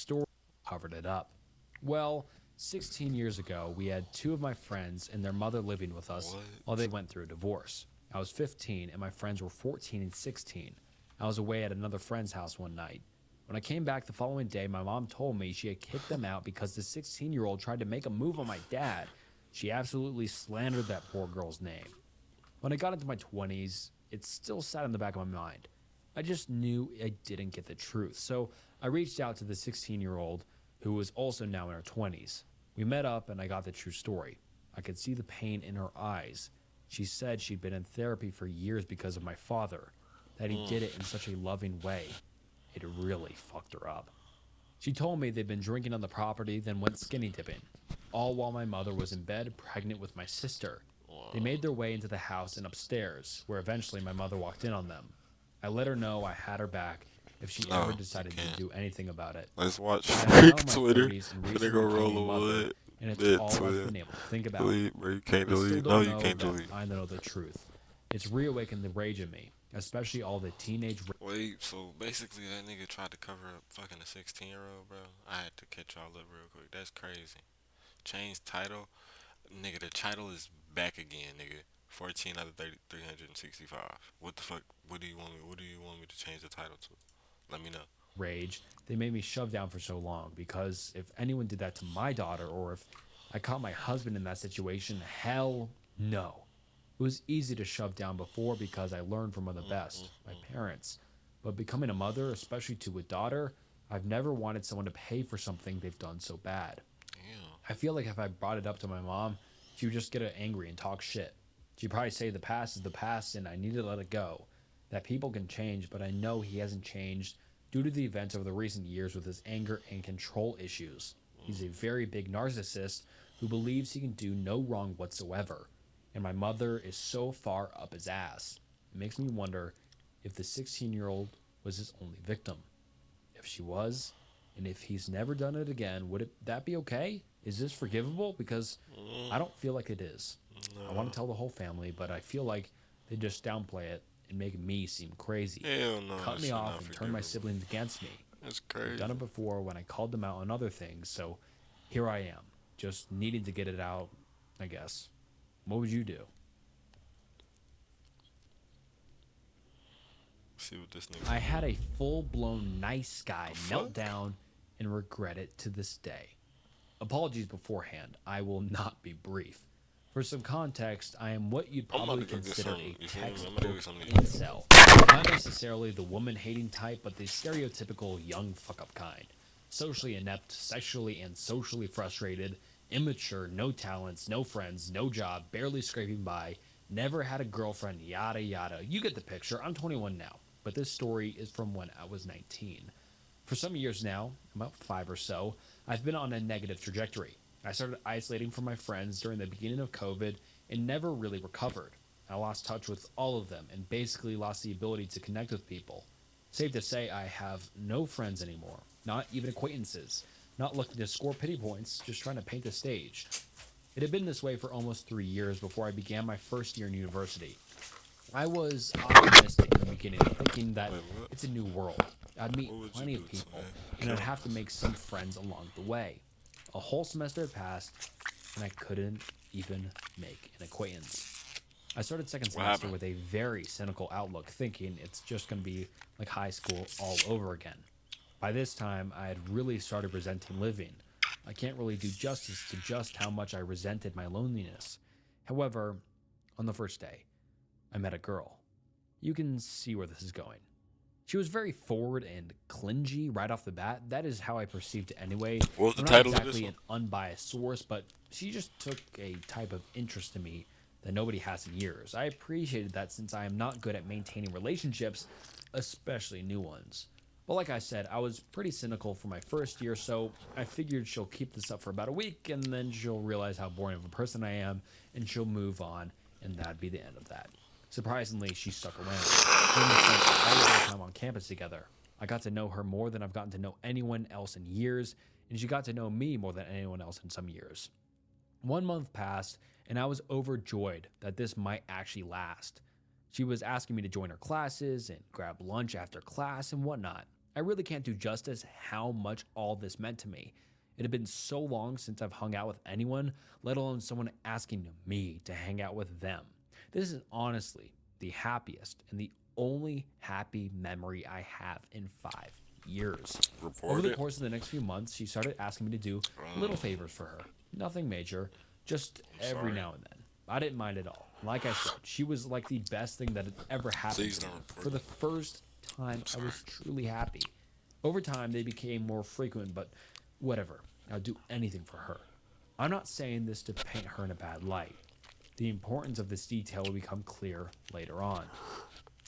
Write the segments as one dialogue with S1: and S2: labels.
S1: story covered it up. Well, 16 years ago, we had two of my friends and their mother living with us while
S2: What?
S1: they went through a divorce. I was 15 and my friends were 14 and 16. I was away at another friend's house one night. When I came back the following day, my mom told me she had kicked them out because the 16-year-old tried to make a move on my dad. She absolutely slandered that poor girl's name. When I got into my 20s, it still sat in the back of my mind. I just knew I didn't get the truth. So I reached out to the 16-year-old who was also now in her 20s. We met up and I got the true story. I could see the pain in her eyes. She said she'd been in therapy for years because of my father, that he did it in such a loving way. It really fucked her up. She told me they'd been drinking on the property, then went skinny dipping, all while my mother was in bed pregnant with my sister. They made their way into the house and upstairs, where eventually my mother walked in on them. I let her know I had her back if she ever
S2: No, you
S1: decided to
S2: can't.
S1: do anything about it.
S2: Let's watch
S1: I am now in my
S2: Twitter.
S1: 30s and
S2: Finna
S1: recently
S2: go
S1: became
S2: roll
S1: a
S2: a
S1: mother,
S2: wood.
S1: and it's
S2: Bit
S1: all I've
S2: Twitter.
S1: been able to think about.
S2: Delete, bro. You can't
S1: I still
S2: delete. No,
S1: don't
S2: you
S1: know
S2: can't
S1: that
S2: delete.
S1: I know the truth. It's reawakened the rage in me, especially all the teenage
S2: Wait, so basically that nigga tried to cover up fucking a 16-year-old, bro. I had to catch y'all up real quick. That's crazy. Change title, nigga. The title is back again, nigga. 14 out of 30, 365. What the fuck? What do you want me? What do you want me to change the title to? Let me know.
S1: rage they made me shove down for so long, because if anyone did that to my daughter, or if I caught my husband in that situation, hell no. It was easy to shove down before because I learned from one of the best, my parents. But becoming a mother, especially to a daughter, I've never wanted someone to pay for something they've done so bad.
S2: Damn.
S1: I feel like if I brought it up to my mom, she would just get angry and talk shit. She'd probably say the past is the past and I need to let it go. That people can change, but I know he hasn't changed due to the events of the recent years with his anger and control issues. He's a very big narcissist who believes he can do no wrong whatsoever. And my mother is so far up his ass. It makes me wonder if the 16-year-old was his only victim. If she was, and if he's never done it again, would that be okay? Is this forgivable? Because I don't feel like it is. I want
S2: No.
S1: to tell the whole family, but I feel like they just downplay it and make me seem crazy.
S2: Hell no.
S1: Cut
S2: That
S1: me
S2: shit
S1: off
S2: not
S1: and turn my
S2: forgivable.
S1: siblings against me.
S2: That's
S1: I've
S2: crazy.
S1: done it before when I called them out on other things, so here I am, just needing to get it out, I guess. What would you do?
S2: See what this nigga
S1: I
S2: do.
S1: had a full blown nice guy
S2: The fuck?
S1: meltdown and regret it to this day. Apologies beforehand, I will not be brief. For some context, I am what you'd
S2: I'm about
S1: probably
S2: to go get
S1: consider
S2: some.
S1: a
S2: You feel me? I'm about to go get
S1: textbook
S2: some.
S1: incel. Not necessarily the woman hating type, but the stereotypical young fuck up kind. Socially inept, sexually and socially frustrated, immature, no talents, no friends, no job, barely scraping by, never had a girlfriend, yada yada. You get the picture. I'm 21 now, but this story is from when I was 19. For some years now, about 5 or so, I've been on a negative trajectory. I started isolating from my friends during the beginning of COVID and never really recovered. I lost touch with all of them and basically lost the ability to connect with people. Safe to say, I have no friends anymore, not even acquaintances, not looking to score pity points, just trying to paint the stage. It had been this way for almost 3 years before I began my first year in university. I was optimistic in the beginning, thinking that
S2: Wait, what?
S1: it's a new world. I'd meet
S2: What would
S1: plenty
S2: you
S1: of
S2: do
S1: people,
S2: today?
S1: and I'd have to make some friends along the way. A whole semester had passed, and I couldn't even make an acquaintance. I started second
S2: What
S1: semester
S2: happened?
S1: with a very cynical outlook, thinking it's just going to be like high school all over again. By this time, I had really started resenting living. I can't really do justice to just how much I resented my loneliness. However, on the first day, I met a girl. You can see where this is going. She was very forward and clingy right off the bat. That is how I perceived it anyway.
S2: What was the
S1: I'm not
S2: title of this
S1: exactly
S2: one?
S1: an unbiased source, but she just took a type of interest in me that nobody has in years. I appreciated that since I am not good at maintaining relationships, especially new ones. But like I said, I was pretty cynical for my first year, so I figured she'll keep this up for about a week and then she'll realize how boring of a person I am and she'll move on, and that'd be the end of that. Surprisingly, she stuck around. We almost spent all of our time on campus together. I got to know her more than I've gotten to know anyone else in years, and she got to know me more than anyone else in some years. 1 month passed, and I was overjoyed that this might actually last. She was asking me to join her classes and grab lunch after class and whatnot. I really can't do justice how much all this meant to me. It had been so long since I've hung out with anyone, let alone someone asking me to hang out with them. This is honestly the happiest and the only happy memory I have in 5 years. Over
S2: Report
S1: the
S2: it.
S1: course of the next few months, she started asking me to do little favors for her. Nothing major, just every
S2: sorry.
S1: now and then. I didn't mind at all. Like I said, she was like the best thing that had ever happened
S2: Please
S1: to me.
S2: don't report
S1: For the
S2: it.
S1: first time, I was truly happy. Over time, they became more frequent, but whatever. I'd do anything for her. I'm not saying this to paint her in a bad light. The importance of this detail will become clear later on.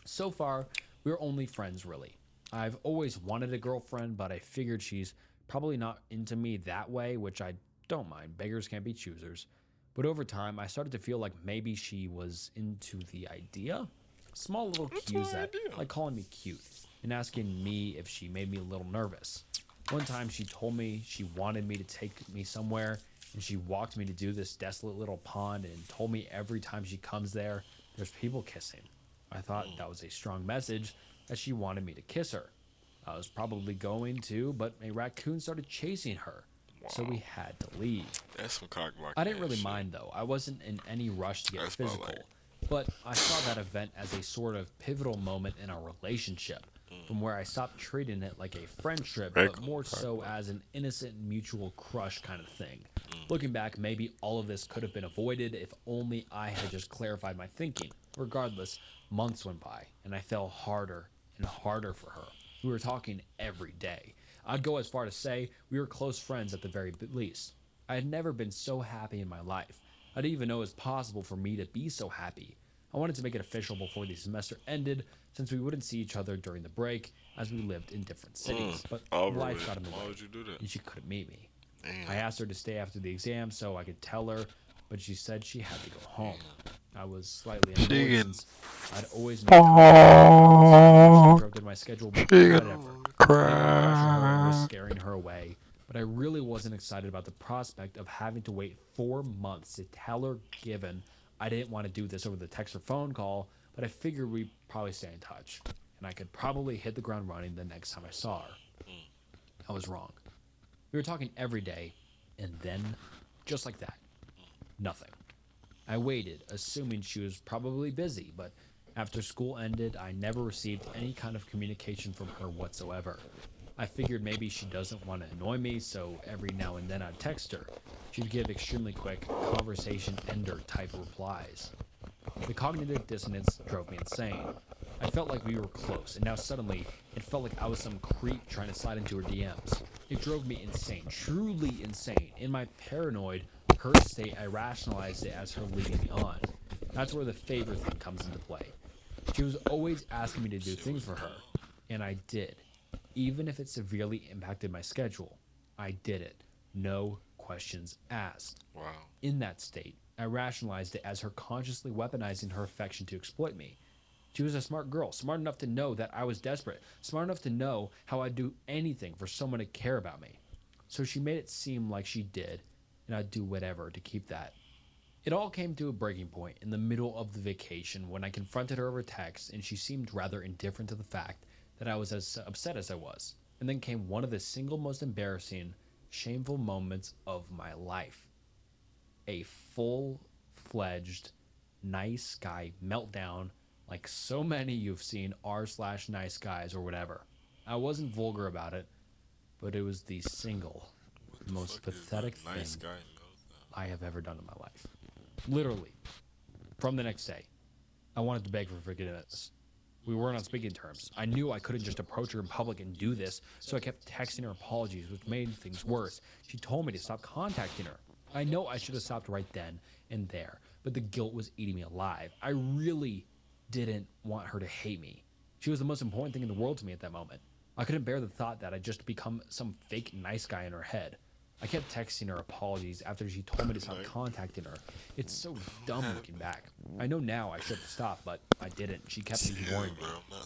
S1: So far, we're only friends, really. I've always wanted a girlfriend, but I figured she's probably not into me that way, which I don't mind. Beggars can't be choosers. But over time, I started to feel like maybe she was into the idea. Small little cues
S2: my
S1: that,
S2: idea.
S1: like calling me cute and asking me if she made me a little nervous. One time, she told me she wanted me to take me somewhere, and she walked me to do this desolate little pond and told me every time she comes there, there's people kissing. I thought that was a strong message that she wanted me to kiss her. I was probably going to, but a raccoon started chasing her, so we had to leave.
S2: That's some cock blocking.
S1: I didn't really
S2: shit.
S1: mind though. I wasn't in any rush to get
S2: That's about
S1: physical.
S2: like-
S1: But I saw that event as a sort of pivotal moment in our relationship, from where I stopped treating it like a friendship, but more so as an innocent mutual crush kind of thing. Looking back, maybe all of this could have been avoided if only I had just clarified my thinking. Regardless, months went by, and I fell harder and harder for her. We were talking every day. I'd go as far to say we were close friends at the very least. I had never been so happy in my life. I didn't even know it was possible for me to be so happy. I wanted to make it official before the semester ended, since we wouldn't see each other during the break, as we lived in different cities. But
S2: Over
S1: life
S2: with.
S1: got in the
S2: Why
S1: way,
S2: would you do that?
S1: and she couldn't meet me.
S2: Damn.
S1: I asked her to stay after the exam so I could tell her, but she said she had to go home. I was slightly annoyed since I'd always made comments interrupted my schedule, but whatever. I didn't want to pressure her or risk scaring her away, but I really wasn't excited about the prospect of having to wait 4 months to tell her, given I didn't want to do this over the text or phone call, but I figured we'd probably stay in touch, and I could probably hit the ground running the next time I saw her. I was wrong. We were talking every day, and then, just like that, nothing. I waited, assuming she was probably busy, but after school ended, I never received any kind of communication from her whatsoever. I figured maybe she doesn't want to annoy me, so every now and then I'd text her. She'd give extremely quick, conversation ender type replies. The cognitive dissonance drove me insane. I felt like we were close, and now suddenly, it felt like I was some creep trying to slide into her DMs. It drove me insane, truly insane. In my paranoid, hurt state, I rationalized it as her leading me on. That's where the favor thing comes into play. She was always asking me to do things for her, and I did. Even if it severely impacted my schedule, I did it. No questions asked.
S2: Wow.
S1: In that state, I rationalized it as her consciously weaponizing her affection to exploit me. She was a smart girl, smart enough to know that I was desperate, smart enough to know how I'd do anything for someone to care about me. So she made it seem like she did, and I'd do whatever to keep that. It all came to a breaking point in the middle of the vacation when I confronted her over text, and she seemed rather indifferent to the fact that I was as upset as I was. And then came one of the single most embarrassing, shameful moments of my life. A full-fledged nice guy meltdown like so many you've seen r/nice guys or whatever. I wasn't vulgar about it, but it was the single most
S2: Fuck is
S1: pathetic
S2: that nice
S1: thing
S2: guy knows
S1: I have ever done in my life. Literally, from the next day, I wanted to beg for forgiveness. We weren't on speaking terms. I knew I couldn't just approach her in public and do this, so I kept texting her apologies, which made things worse. She told me to stop contacting her. I know I should have stopped right then and there, but the guilt was eating me alive. I really didn't want her to hate me. She was the most important thing in the world to me at that moment. I couldn't bear the thought that I'd just become some fake nice guy in her head. I kept texting her apologies after she told me to stop contacting her. It's so dumb looking back. I know now I should have stopped, but I didn't. She kept ignoring me.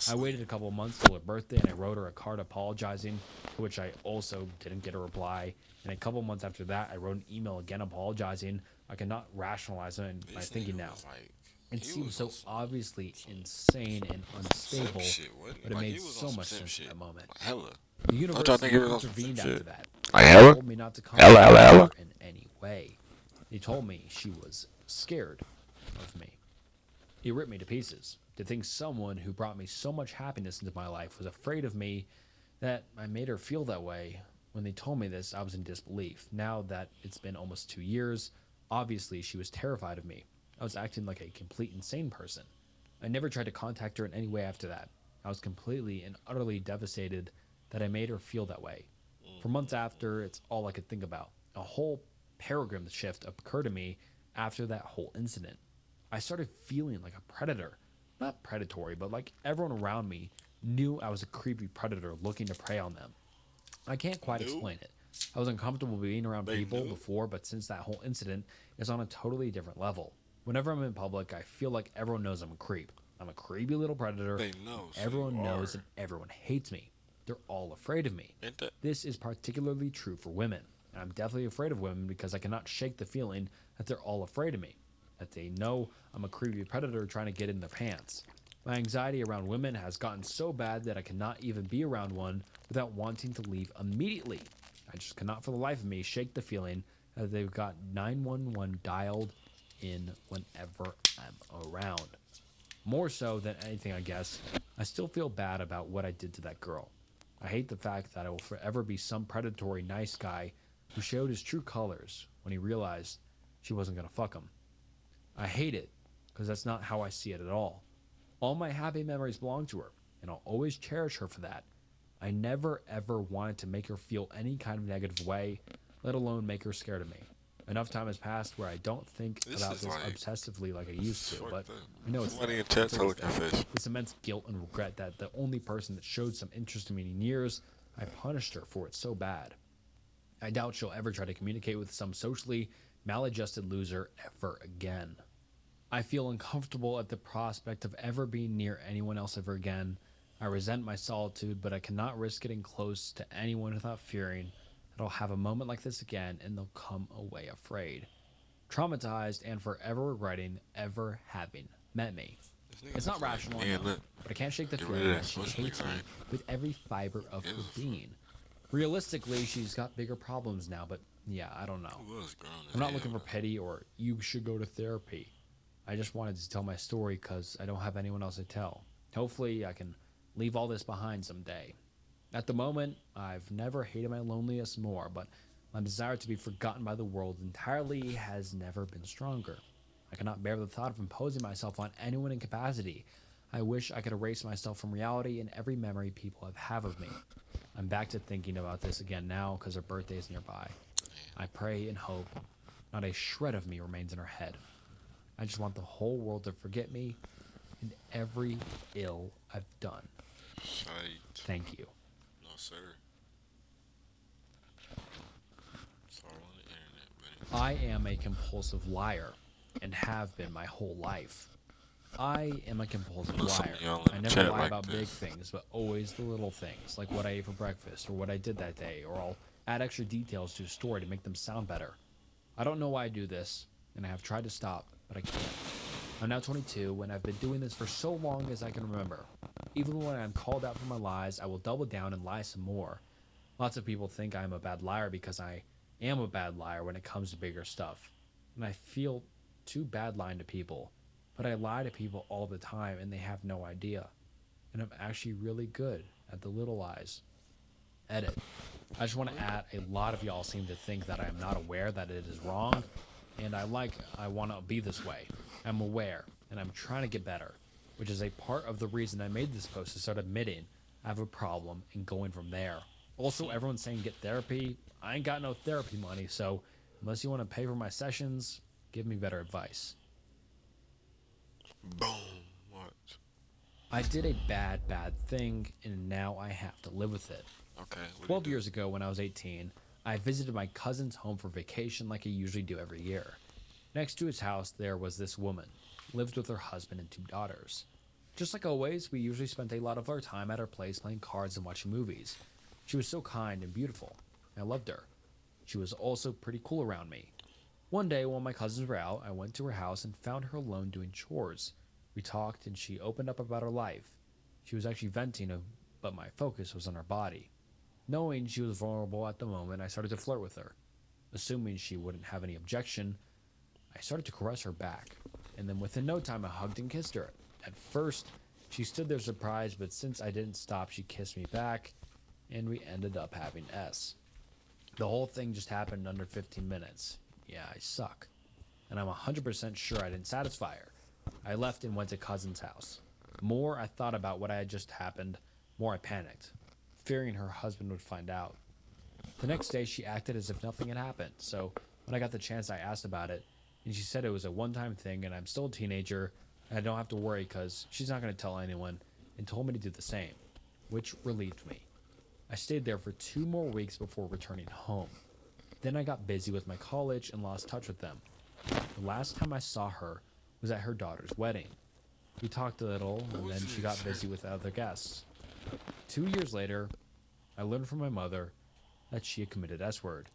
S1: I waited a couple of months till her birthday, and I wrote her a card apologizing, to which I also didn't get a reply. And a couple months after that, I wrote an email again apologizing. I cannot rationalize it in my thinking now.
S2: Like,
S1: It
S2: He
S1: seemed
S2: was on
S1: so obviously insane and
S2: some simp
S1: unstable,
S2: shit, wasn't he?
S1: but it
S2: Like he
S1: made
S2: was on
S1: so
S2: some
S1: much
S2: simp
S1: sense in
S2: shit.
S1: that moment.
S2: Like hella.
S1: The
S2: Don't y'all think he
S1: university
S2: was on some simp
S1: intervened after
S2: shit?
S1: that.
S2: Like
S1: They
S2: hella?
S1: told me not to
S2: Hella, hella,
S1: contact
S2: hella.
S1: her in any way. They told me she was scared of me. It ripped me to pieces. To think someone who brought me so much happiness into my life was afraid of me, that I made her feel that way. When they told me this, I was in disbelief. Now that it's been almost 2 years, obviously she was terrified of me. I was acting like a complete insane person. I never tried to contact her in any way after that. I was completely and utterly devastated that I made her feel that way. For months after, it's all I could think about. A whole paradigm shift occurred to me after that whole incident. I started feeling like a predator. Not predatory, but like everyone around me knew I was a creepy predator looking to prey on them. I can't quite
S2: Knew?
S1: explain it. I was uncomfortable being around
S2: They
S1: people
S2: knew?
S1: before, but since that whole incident, it's on a totally different level. Whenever I'm in public, I feel like everyone knows I'm a creep. I'm a creepy little predator.
S2: They know, so you
S1: Everyone knows
S2: are.
S1: and everyone hates me. They're all afraid of me.
S2: Ain't that?
S1: This is particularly true for women. I'm definitely afraid of women because I cannot shake the feeling that they're all afraid of me, that they know I'm a creepy predator trying to get in their pants. My anxiety around women has gotten so bad that I cannot even be around one without wanting to leave immediately. I just cannot for the life of me shake the feeling that they've got 911 dialed in whenever I'm around. More so than anything, I guess, I still feel bad about what I did to that girl. I hate the fact that I will forever be some predatory nice guy who showed his true colors when he realized she wasn't going to fuck him. I hate it because that's not how I see it at all. All my happy memories belong to her, and I'll always cherish her for that. I never ever wanted to make her feel any kind of negative way, let alone make her scared of me. Enough time has passed where I don't think
S2: This
S1: about
S2: is
S1: this
S2: like
S1: obsessively like I used to, but
S2: fucked up.
S1: I know it's
S2: Somebody
S1: there.
S2: in chat
S1: It's
S2: tell
S1: always
S2: a
S1: there.
S2: confession.
S1: This immense guilt and regret that the only person that showed some interest in me in years, I punished her for it so bad. I doubt she'll ever try to communicate with some socially maladjusted loser ever again. I feel uncomfortable at the prospect of ever being near anyone else ever again. I resent my solitude, but I cannot risk getting close to anyone without fearing that I'll have a moment like this again and they'll come away afraid, traumatized, and forever regretting ever having met me.
S2: This nigga
S1: It's
S2: just
S1: not
S2: like,
S1: rational, I
S2: man,
S1: know,
S2: look,
S1: but I can't shake the
S2: get rid
S1: feeling
S2: of
S1: that
S2: that
S1: she
S2: social
S1: hates me
S2: anxiety.
S1: with every fiber of her
S2: Gives a fuck.
S1: being. Realistically, she's got bigger problems now, but yeah, I don't know.
S2: Who was grown as
S1: I'm not
S2: hell,
S1: looking for
S2: though?
S1: pity or you should go to therapy. I just wanted to tell my story because I don't have anyone else to tell. Hopefully, I can leave all this behind someday. At the moment, I've never hated my loneliness more, but my desire to be forgotten by the world entirely has never been stronger. I cannot bear the thought of imposing myself on anyone in capacity. I wish I could erase myself from reality and every memory people have of me. I'm back to thinking about this again now because her birthday is nearby. I pray and hope not a shred of me remains in her head. I just want the whole world to forget me and every ill I've done.
S2: Shite.
S1: Thank you.
S2: No, sir. It's all on the internet, buddy.
S1: I am a compulsive liar and have been my whole life. I am a compulsive
S2: Look, some
S1: liar.
S2: of y'all in
S1: I
S2: the
S1: never
S2: chat
S1: lie
S2: like
S1: about big
S2: this.
S1: things, but always the little things, like what I ate for breakfast or what I did that day, or I'll add extra details to a story to make them sound better. I don't know why I do this, and I have tried to stop, but I can't. I'm now 22, and I've been doing this for so long as I can remember. Even when I'm called out for my lies, I will double down and lie some more. Lots of people think I'm a bad liar because I am a bad liar when it comes to bigger stuff. And I feel too bad lying to people. But I lie to people all the time and they have no idea. And I'm actually really good at the little lies. Edit. I just want to add a lot of y'all seem to think that I am not aware that it is wrong. And I want to be this way. I'm aware and I'm trying to get better, which is a part of the reason I made this post to start admitting I have a problem and going from there. Also, everyone's saying get therapy. I ain't got no therapy money, so unless you want to pay for my sessions, give me better advice.
S2: Boom. What?
S1: I did a bad thing, and now I have to live with it.
S2: Okay. What
S1: 12
S2: do you
S1: years ago, when I was 18, I visited my cousin's home for vacation like I usually do every year. Next to his house, there was this woman, lived with her husband and 2 daughters. Just like always, we usually spent a lot of our time at her place playing cards and watching movies. She was so kind and beautiful. I loved her. She was also pretty cool around me. One day, while my cousins were out, I went to her house and found her alone doing chores. We talked, and she opened up about her life. She was actually venting, but my focus was on her body. Knowing she was vulnerable at the moment, I started to flirt with her. Assuming she wouldn't have any objection, I started to caress her back, and then within no time I hugged and kissed her. At first, she stood there surprised, but since I didn't stop, she kissed me back, and we ended up having S. The whole thing just happened in under 15 minutes. Yeah, I suck. And I'm 100% sure I didn't satisfy her. I left and went to cousin's house. The more I thought about what had just happened, more I panicked, fearing her husband would find out. The next day, she acted as if nothing had happened, so when I got the chance, I asked about it, and she said it was a one-time thing and I'm still a teenager, and I don't have to worry because she's not going to tell anyone, and told me to do the same, which relieved me. I stayed there for 2 more weeks before returning home. Then I got busy with my college and lost touch with them. The last time I saw her was at her daughter's wedding. We talked a little, and then she got busy with other guests. 2 years later, I learned from my mother that she had committed S-word.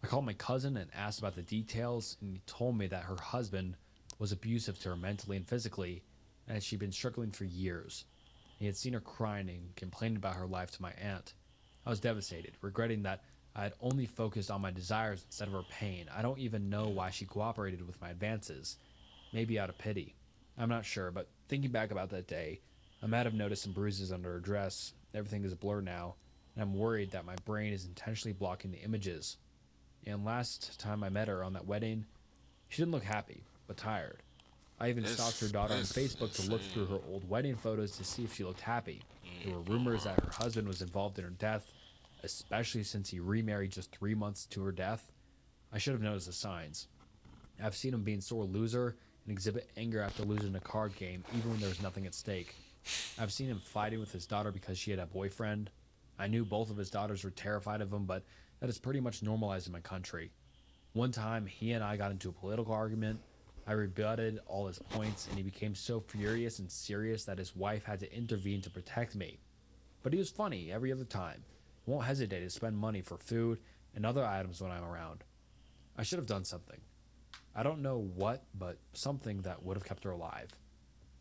S1: I called my cousin and asked about the details, and he told me that her husband was abusive to her mentally and physically, and that she'd been struggling for years. He had seen her crying and complaining about her life to my aunt. I was devastated, regretting that I had only focused on my desires instead of her pain. I don't even know why she cooperated with my advances. Maybe out of pity. I'm not sure, but thinking back about that day, I might have noticed some bruises under her dress. Everything is a blur now, and I'm worried that my brain is intentionally blocking the images. And last time I met her on that wedding, she didn't look happy, but tired. I even stalked her daughter on Facebook to look through her old wedding photos to see if she looked happy. There were rumors that her husband was involved in her death, especially since he remarried just 3 months to her death. I should have noticed the signs. I've seen him being a sore loser and exhibit anger after losing a card game, even when there was nothing at stake. I've seen him fighting with his daughter because she had a boyfriend. I knew both of his daughters were terrified of him, but that is pretty much normalized in my country. One time, he and I got into a political argument. I rebutted all his points, and he became so furious and serious that his wife had to intervene to protect me. But he was funny every other time. He won't hesitate to spend money for food and other items when I'm around. I should have done something. I don't know what, but something that would have kept her alive.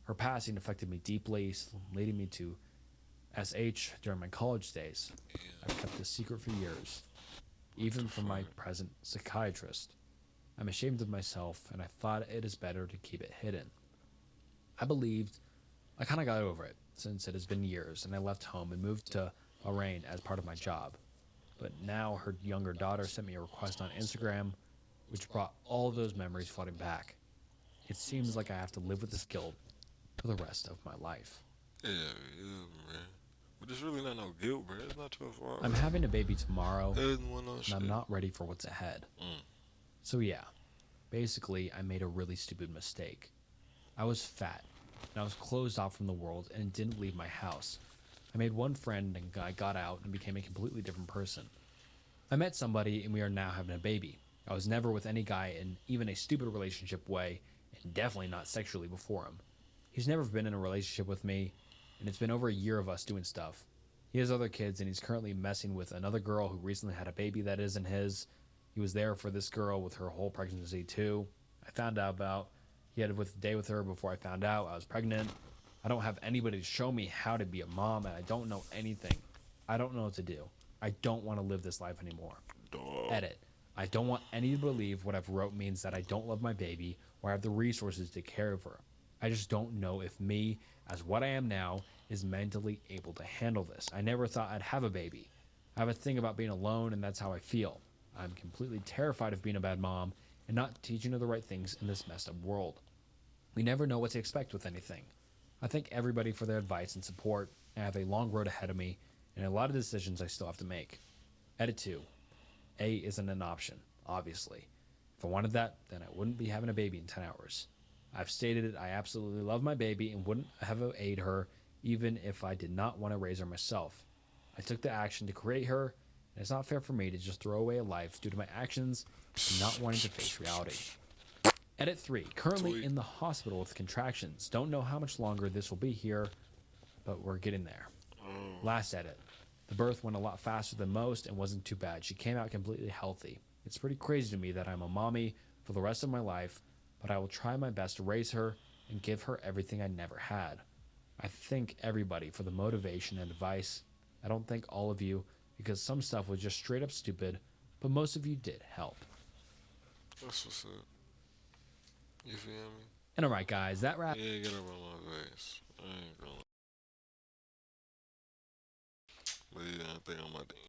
S1: Her passing affected me deeply, leading me to SH during my college days. I've kept this secret for years, even from my present psychiatrist. I'm ashamed of myself, and I thought it is better to keep it hidden. I believed I kind of got over it, since it has been years, and I left home and moved to Bahrain as part of my job. But now her younger daughter sent me a request on Instagram, which brought all those memories flooding back. It seems like I have to live with this guilt for the rest of my life.
S2: Yeah, man. But it's really not no guilt, bro. It's not too far.
S1: I'm having a baby tomorrow,
S2: and
S1: I'm not ready for what's ahead. So yeah, basically I made a really stupid mistake. I was fat, and I was closed off from the world and didn't leave my house. I made one friend and I got out and became a completely different person. I met somebody and we are now having a baby. I was never with any guy in even a stupid relationship way, and definitely not sexually before him. He's never been in a relationship with me, and it's been over a year of us doing stuff. He has other kids, and he's currently messing with another girl who recently had a baby that isn't his. He was there for this girl with her whole pregnancy too. I found out about he had a day with her before I found out I was pregnant. I don't have anybody to show me how to be a mom, and I don't know anything. I don't know what to do. I don't want to live this life anymore. Edit. I don't want any to believe what I've wrote means that I don't love my baby or have the resources to care of her. I just don't know if me, as what I am now, is mentally able to handle this. I never thought I'd have a baby. I have a thing about being alone, and that's how I feel. I'm completely terrified of being a bad mom and not teaching her the right things in this messed up world. We never know what to expect with anything. I thank everybody for their advice and support. I have a long road ahead of me and a lot of decisions I still have to make. Edit 2. A isn't an option, obviously. If I wanted that, then I wouldn't be having a baby in 10 hours. I've stated it, I absolutely love my baby and wouldn't have aid her even if I did not want to raise her myself. I took the action to create her, and it's not fair for me to just throw away a life due to my actions and not wanting to face reality. Edit 3. Currently in the hospital with contractions. Don't know how much longer this will be here, but we're getting there. Last edit. The birth went a lot faster than most and wasn't too bad. She came out completely healthy. It's pretty crazy to me that I'm a mommy for the rest of my life, but I will try my best to raise her and give her everything I never had. I thank everybody for the motivation and advice. I don't thank all of you because some stuff was just straight up stupid, but most of you did help.
S2: That's what's up. You feel me?
S1: And alright, guys, that wraps.
S2: Yeah, get up on my face. I ain't gonna. But yeah, I think I'm about to